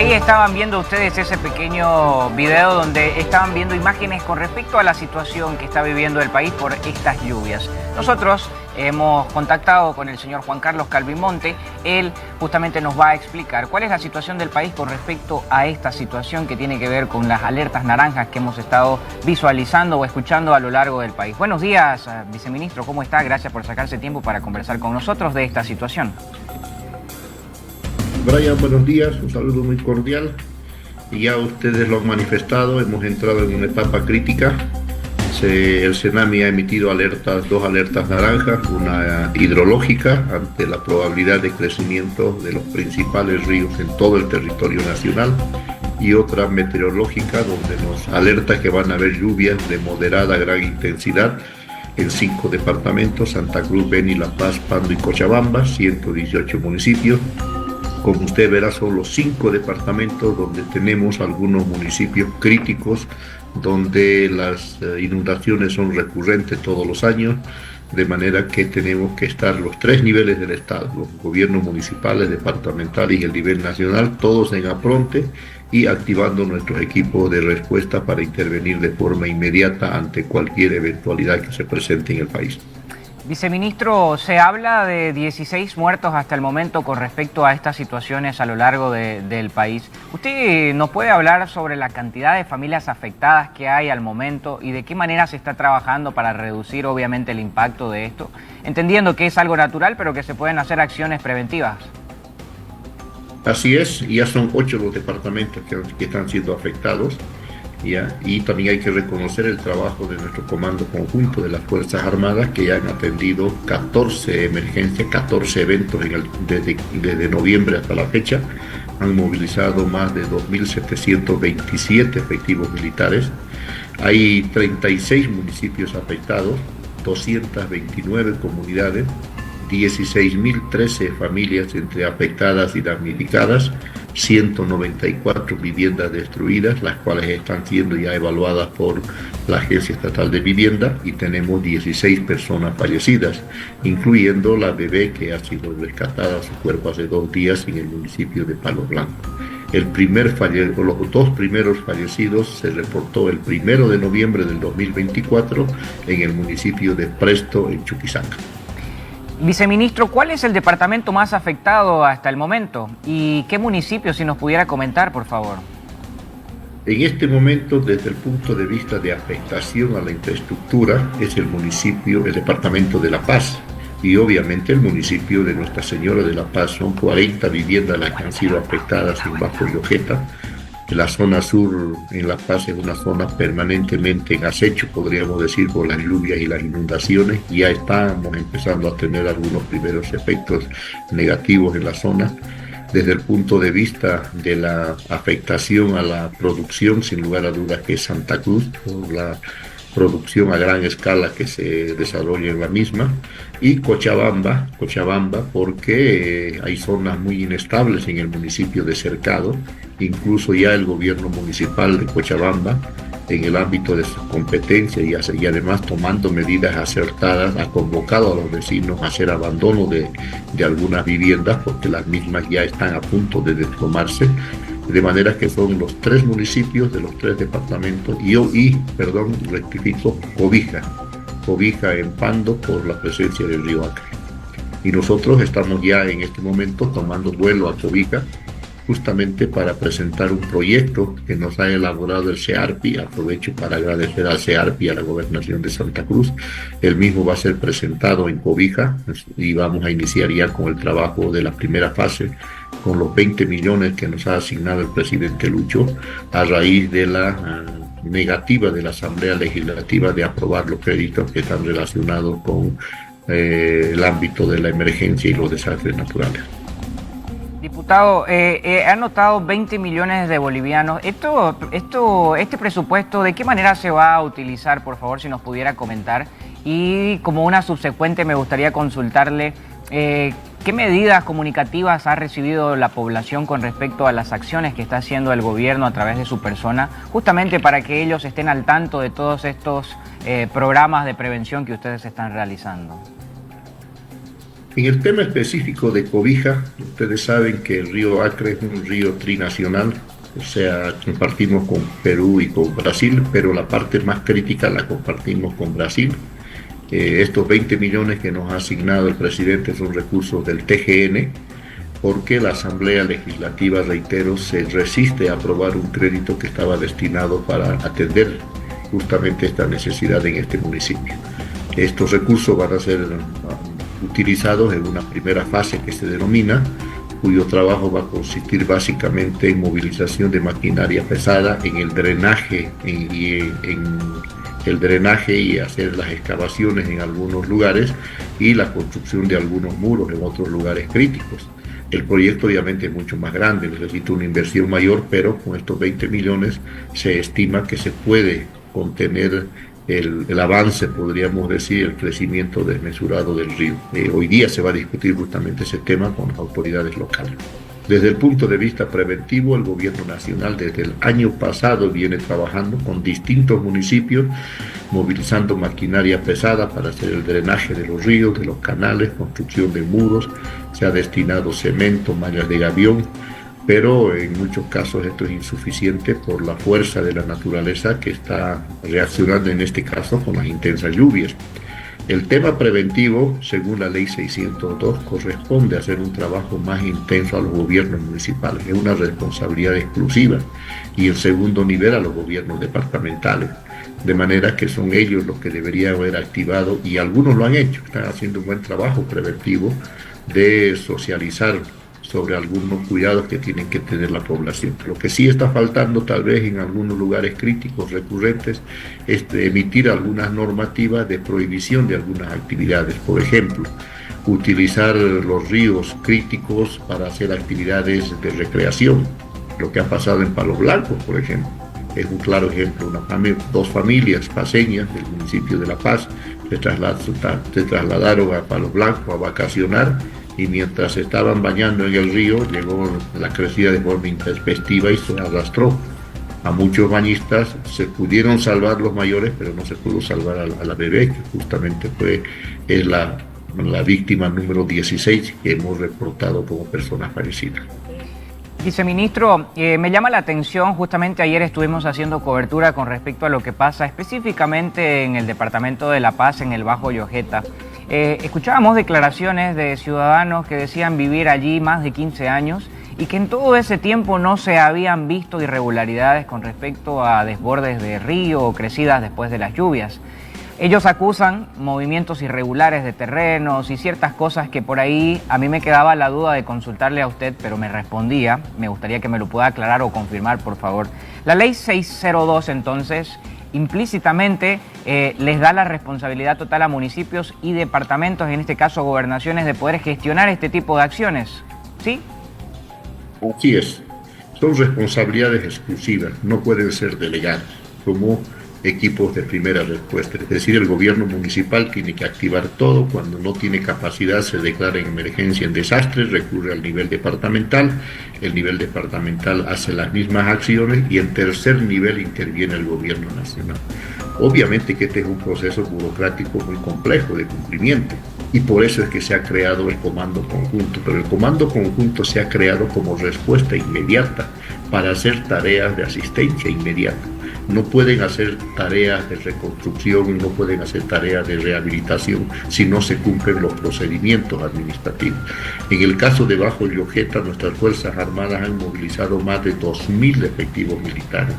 ahí estaban viendo ustedes ese pequeño video donde estaban viendo imágenes con respecto a la situación que está viviendo el país por estas lluvias. Nosotros hemos contactado con el señor Juan Carlos Calvimonte. Él justamente nos va a explicar cuál es la situación del país con respecto a esta situación que tiene que ver con las alertas naranjas que hemos estado visualizando o escuchando a lo largo del país. Buenos días, viceministro, ¿cómo está? Gracias por sacarse tiempo para conversar con nosotros de esta situación. Brian, buenos días, un saludo muy cordial. Y ya ustedes lo han manifestado, hemos entrado en una etapa crítica. El Senami ha emitido dos alertas naranjas, una hidrológica ante la probabilidad de crecimiento de los principales ríos en todo el territorio nacional y otra meteorológica donde nos alerta que van a haber lluvias de moderada a gran intensidad en 5 departamentos: Santa Cruz, Beni, La Paz, Pando y Cochabamba, 118 municipios. Como usted verá, son los 5 departamentos donde tenemos algunos municipios críticos, donde las inundaciones son recurrentes todos los años, de manera que tenemos que estar los 3 niveles del Estado, los gobiernos municipales, departamentales y el nivel nacional, todos en apronte y activando nuestros equipos de respuesta para intervenir de forma inmediata ante cualquier eventualidad que se presente en el país. Viceministro, se habla de 16 muertos hasta el momento con respecto a estas situaciones a lo largo del país. ¿Usted nos puede hablar sobre la cantidad de familias afectadas que hay al momento y de qué manera se está trabajando para reducir obviamente el impacto de esto? Entendiendo que es algo natural, pero que se pueden hacer acciones preventivas. Así es, ya son 8 los departamentos que están siendo afectados. Y también hay que reconocer el trabajo de nuestro comando conjunto de las Fuerzas Armadas, que ya han atendido 14 emergencias, 14 eventos desde noviembre hasta la fecha. Han movilizado más de 2.727 efectivos militares. Hay 36 municipios afectados, 229 comunidades, 16.013 familias entre afectadas y damnificadas, 194 viviendas destruidas, las cuales están siendo ya evaluadas por la Agencia Estatal de Vivienda, y tenemos 16 personas fallecidas, incluyendo la bebé que ha sido rescatada, su cuerpo hace 2 días en el municipio de Palo Blanco. Los 2 primeros fallecidos se reportó el 1 de noviembre del 2024 en el municipio de Presto, en Chuquisaca. Viceministro, ¿cuál es el departamento más afectado hasta el momento? ¿Y qué municipio, si nos pudiera comentar, por favor? En este momento, desde el punto de vista de afectación a la infraestructura, es el departamento de La Paz. Y obviamente el municipio de Nuestra Señora de La Paz. Son 40 viviendas las que han sido afectadas en Bajo Yojeta. La zona sur en La Paz es una zona permanentemente en acecho, podríamos decir, por las lluvias y las inundaciones. Ya estamos empezando a tener algunos primeros efectos negativos en la zona. Desde el punto de vista de la afectación a la producción, sin lugar a dudas que es Santa Cruz, por la producción a gran escala que se desarrolla en la misma, y Cochabamba porque hay zonas muy inestables en el municipio de Cercado. Incluso ya el gobierno municipal de Cochabamba, en el ámbito de su competencia y además tomando medidas acertadas, ha convocado a los vecinos a hacer abandono de algunas viviendas porque las mismas ya están a punto de desplomarse. De manera que son los 3 municipios de los 3 departamentos rectifico, Cobija en Pando por la presencia del río Acre. Y nosotros estamos ya en este momento tomando vuelo a Cobija justamente para presentar un proyecto que nos ha elaborado el CEARPI. Aprovecho para agradecer al CEARPI y a la Gobernación de Santa Cruz. El mismo va a ser presentado en Cobija y vamos a iniciar ya con el trabajo de la primera fase, con los 20 millones que nos ha asignado el presidente Lucho, a raíz de la negativa de la Asamblea Legislativa de aprobar los créditos que están relacionados con el ámbito de la emergencia y los desastres naturales. Diputado, ha notado 20 millones de bolivianos. Este presupuesto, ¿de qué manera se va a utilizar? Por favor, si nos pudiera comentar. Y como una subsecuente, me gustaría consultarle qué medidas comunicativas ha recibido la población con respecto a las acciones que está haciendo el gobierno a través de su persona, justamente para que ellos estén al tanto de todos estos programas de prevención que ustedes están realizando. En el tema específico de Cobija, ustedes saben que el río Acre es un río trinacional, o sea, compartimos con Perú y con Brasil, pero la parte más crítica la compartimos con Brasil. Estos 20 millones que nos ha asignado el presidente son recursos del TGN, porque la Asamblea Legislativa, reitero, se resiste a aprobar un crédito que estaba destinado para atender justamente esta necesidad en este municipio. Estos recursos van a ser utilizados en una primera fase que se denomina, cuyo trabajo va a consistir básicamente en movilización de maquinaria pesada, en el drenaje y hacer las excavaciones en algunos lugares y la construcción de algunos muros en otros lugares críticos. El proyecto obviamente es mucho más grande, necesita una inversión mayor, pero con estos 20 millones se estima que se puede contener el avance, podríamos decir, el crecimiento desmesurado del río. Hoy día se va a discutir justamente ese tema con las autoridades locales. Desde el punto de vista preventivo, el gobierno nacional desde el año pasado viene trabajando con distintos municipios, movilizando maquinaria pesada para hacer el drenaje de los ríos, de los canales, construcción de muros, se ha destinado cemento, mallas de gavión, pero en muchos casos esto es insuficiente por la fuerza de la naturaleza que está reaccionando en este caso con las intensas lluvias. El tema preventivo, según la ley 602, corresponde a hacer un trabajo más intenso a los gobiernos municipales, es una responsabilidad exclusiva, y en segundo nivel a los gobiernos departamentales, de manera que son ellos los que deberían haber activado, y algunos lo han hecho, están haciendo un buen trabajo preventivo de socializar sobre algunos cuidados que tienen que tener la población. Lo que sí está faltando tal vez en algunos lugares críticos recurrentes es emitir algunas normativas de prohibición de algunas actividades. Por ejemplo, utilizar los ríos críticos para hacer actividades de recreación. Lo que ha pasado en Palos Blancos, por ejemplo, es un claro ejemplo. Dos familias paseñas del municipio de La Paz se trasladaron a Palos Blancos a vacacionar, y mientras se estaban bañando en el río llegó la crecida de forma intempestiva y se arrastró a muchos bañistas. Se pudieron salvar los mayores, pero no se pudo salvar a la bebé, que justamente es la víctima número 16 que hemos reportado como personas fallecidas. Viceministro, me llama la atención, justamente ayer estuvimos haciendo cobertura con respecto a lo que pasa específicamente en el departamento de La Paz, en el Bajo Yojeta. Escuchábamos declaraciones de ciudadanos que decían vivir allí más de 15 años y que en todo ese tiempo no se habían visto irregularidades con respecto a desbordes de río o crecidas después de las lluvias. Ellos acusan movimientos irregulares de terrenos y ciertas cosas que por ahí a mí me quedaba la duda de consultarle a usted, pero me respondía. Me gustaría que me lo pueda aclarar o confirmar, por favor. La ley 602, entonces, implícitamente les da la responsabilidad total a municipios y departamentos, en este caso gobernaciones, de poder gestionar este tipo de acciones, ¿sí? Así es. Son responsabilidades exclusivas, no pueden ser delegadas como equipos de primera respuesta. Es decir, el gobierno municipal tiene que activar todo. Cuando no tiene capacidad, se declara en emergencia, en desastre, recurre al nivel departamental. El nivel departamental hace las mismas acciones y en tercer nivel interviene el gobierno nacional. Obviamente que este es un proceso burocrático muy complejo de cumplimiento y por eso es que se ha creado el comando conjunto, pero el comando conjunto se ha creado como respuesta inmediata para hacer tareas de asistencia inmediata. No pueden hacer tareas de reconstrucción, no pueden hacer tareas de rehabilitación si no se cumplen los procedimientos administrativos. En el caso de Bajo Yojeta, nuestras Fuerzas Armadas han movilizado más de 2.000 efectivos militares.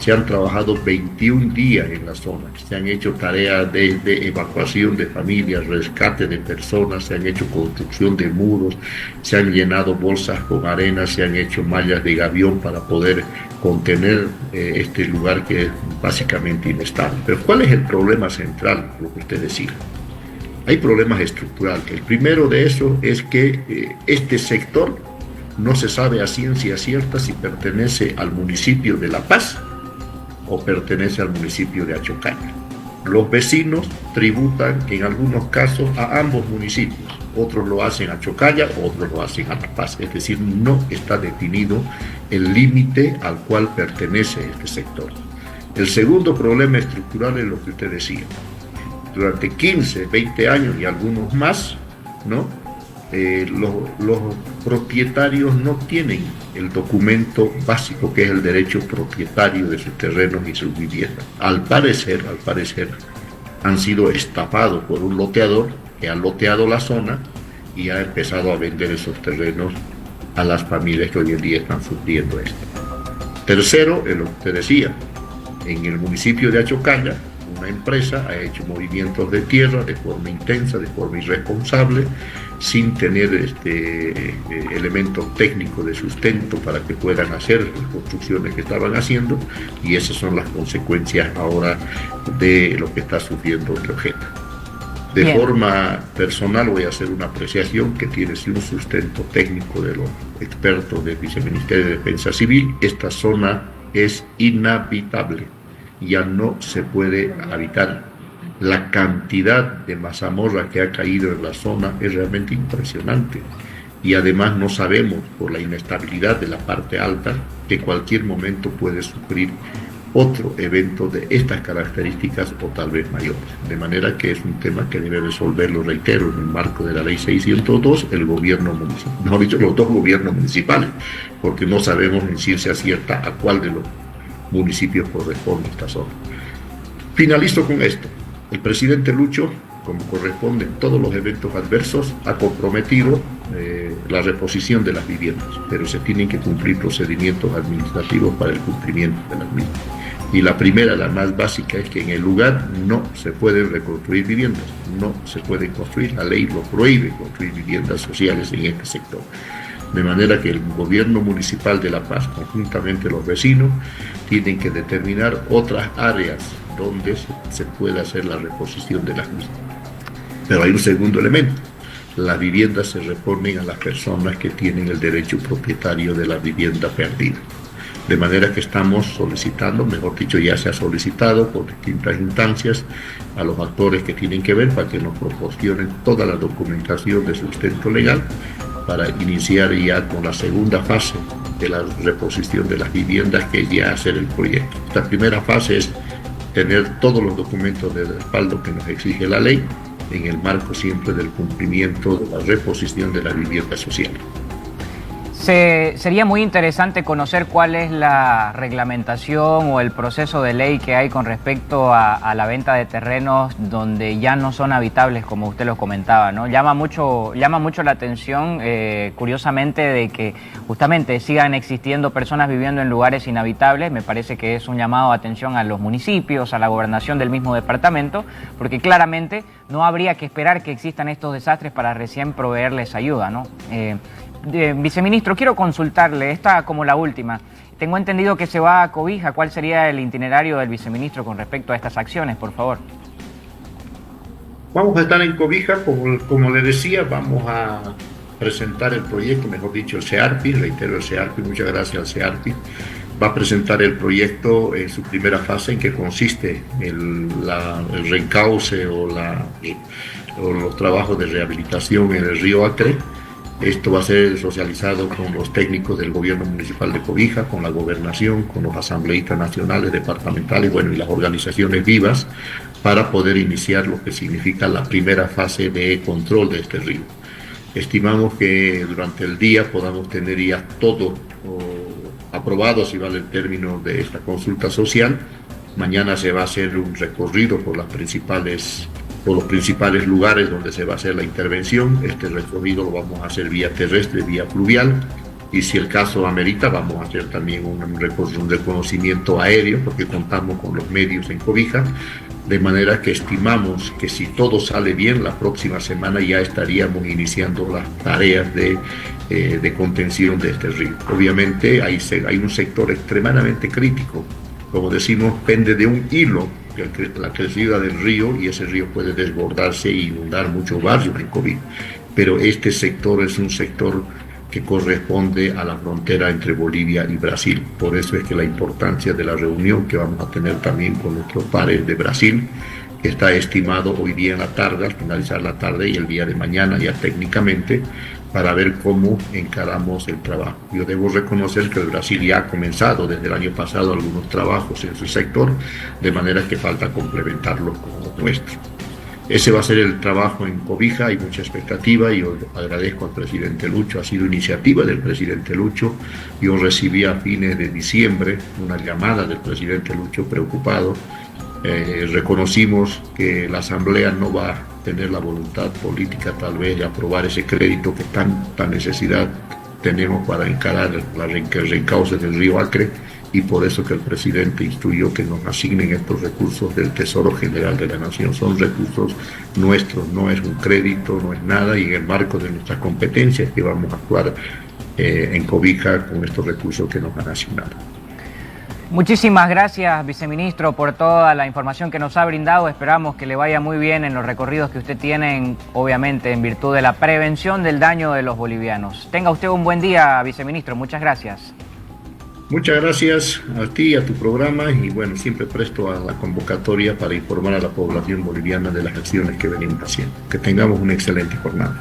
Se han trabajado 21 días en la zona, se han hecho tareas de evacuación de familias, rescate de personas, se han hecho construcción de muros, se han llenado bolsas con arena, se han hecho mallas de gavión para poder contener este lugar que es básicamente inestable. Pero ¿cuál es el problema central, lo que usted decía? Hay problemas estructurales. El primero de eso es que este sector no se sabe a ciencia cierta si pertenece al municipio de La Paz o pertenece al municipio de Achocalla. Los vecinos tributan en algunos casos a ambos municipios, otros lo hacen a Achocalla, otros lo hacen a La Paz, es decir, no está definido el límite al cual pertenece este sector. El segundo problema estructural es lo que usted decía. Durante 15, 20 años y algunos más, ¿no?, los propietarios no tienen el documento básico que es el derecho propietario de sus terrenos y sus viviendas. Al parecer, han sido estafados por un loteador que ha loteado la zona y ha empezado a vender esos terrenos a las familias que hoy en día están sufriendo esto. Tercero, lo que te decía, en el municipio de Achocalla, una empresa ha hecho movimientos de tierra de forma intensa, de forma irresponsable, sin tener elementos técnicos de sustento para que puedan hacer las construcciones que estaban haciendo, y esas son las consecuencias ahora de lo que está sufriendo Riojeta. De Bien. forma personal voy a hacer una apreciación que tiene sí un sustento técnico de los expertos del Viceministerio de Defensa Civil. Esta zona es inhabitable, ya no se puede habitar. La cantidad de mazamorra que ha caído en la zona es realmente impresionante, y además no sabemos, por la inestabilidad de la parte alta, que cualquier momento puede sufrir otro evento de estas características o tal vez mayores. De manera que es un tema que debe resolverlo, reitero, en el marco de la ley 602, el gobierno municipal, mejor dicho, los dos gobiernos municipales, porque no sabemos en ciencia cierta a cuál de los municipios corresponde esta zona. Finalizo con esto. El presidente Lucho, como corresponde en todos los eventos adversos, ha comprometido la reposición de las viviendas, pero se tienen que cumplir procedimientos administrativos para el cumplimiento de las mismas. Y la primera, la más básica, es que en el lugar no se pueden reconstruir viviendas, no se pueden construir, la ley lo prohíbe construir viviendas sociales en este sector. De manera que el gobierno municipal de La Paz, conjuntamente los vecinos, tienen que determinar otras áreas donde se pueda hacer la reposición de las mismas. Pero hay un segundo elemento: las viviendas se reponen a las personas que tienen el derecho propietario de la vivienda perdida. De manera que estamos solicitando, mejor dicho, ya se ha solicitado por distintas instancias a los actores que tienen que ver para que nos proporcionen toda la documentación de sustento legal para iniciar ya con la segunda fase de la reposición de las viviendas, que es ya hacer el proyecto. Esta primera fase es tener todos los documentos de respaldo que nos exige la ley, en el marco siempre del cumplimiento de la reposición de la vivienda social. Sería muy interesante conocer cuál es la reglamentación o el proceso de ley que hay con respecto a la venta de terrenos donde ya no son habitables, como usted lo comentaba, ¿no? Llama mucho la atención, curiosamente, de que justamente sigan existiendo personas viviendo en lugares inhabitables. Me parece que es un llamado de atención a los municipios, a la gobernación del mismo departamento, porque claramente no habría que esperar que existan estos desastres para recién proveerles ayuda, ¿no? Viceministro, quiero consultarle, esta como la última. Tengo entendido que se va a Cobija. ¿Cuál sería el itinerario del viceministro con respecto a estas acciones, por favor? Vamos a estar en Cobija, como le decía, vamos a presentar el proyecto, mejor dicho, el CEARPI, reitero, el CEARPI, muchas gracias al CEARPI. Va a presentar el proyecto en su primera fase, en que consiste el reencauce o los trabajos de rehabilitación en el río Acre. Esto va a ser socializado con los técnicos del gobierno municipal de Cobija, con la gobernación, con los asambleístas nacionales, departamentales, bueno, y las organizaciones vivas, para poder iniciar lo que significa la primera fase de control de este río. Estimamos que durante el día podamos tener ya todo aprobado, si vale el término, de esta consulta social. Mañana se va a hacer un recorrido por los principales lugares donde se va a hacer la intervención. Este recorrido lo vamos a hacer vía terrestre, vía fluvial, y si el caso amerita vamos a hacer también un reconocimiento aéreo, porque contamos con los medios en Cobija, de manera que estimamos que si todo sale bien, la próxima semana ya estaríamos iniciando las tareas de contención de este río. Obviamente hay un sector extremadamente crítico, como decimos, pende de un hilo la crecida del río, y ese río puede desbordarse e inundar muchos barrios en Cobija. Pero este sector es un sector que corresponde a la frontera entre Bolivia y Brasil. Por eso es que la importancia de la reunión que vamos a tener también con nuestros pares de Brasil, que está estimado hoy día en la tarde, al finalizar la tarde, y el día de mañana ya técnicamente, para ver cómo encaramos el trabajo. Yo debo reconocer que el Brasil ya ha comenzado desde el año pasado algunos trabajos en su sector, de manera que falta complementarlo con los nuestros. Ese va a ser el trabajo en Cobija, hay mucha expectativa y yo agradezco al presidente Lucho, ha sido iniciativa del presidente Lucho. Yo recibí a fines de diciembre una llamada del presidente Lucho preocupado. Reconocimos que la Asamblea no va a tener la voluntad política tal vez de aprobar ese crédito que tanta necesidad tenemos para encarar el reencauce del río Acre, y por eso que el presidente instruyó que nos asignen estos recursos del Tesoro General de la Nación. Son recursos nuestros, no es un crédito, no es nada, y en el marco de nuestras competencias que vamos a actuar en Cobija con estos recursos que nos han asignado. Muchísimas gracias, viceministro, por toda la información que nos ha brindado. Esperamos que le vaya muy bien en los recorridos que usted tiene, obviamente en virtud de la prevención del daño de los bolivianos. Tenga usted un buen día, viceministro. Muchas gracias. Muchas gracias a ti y a tu programa, y bueno, siempre presto a la convocatoria para informar a la población boliviana de las acciones que venimos haciendo. Que tengamos una excelente jornada.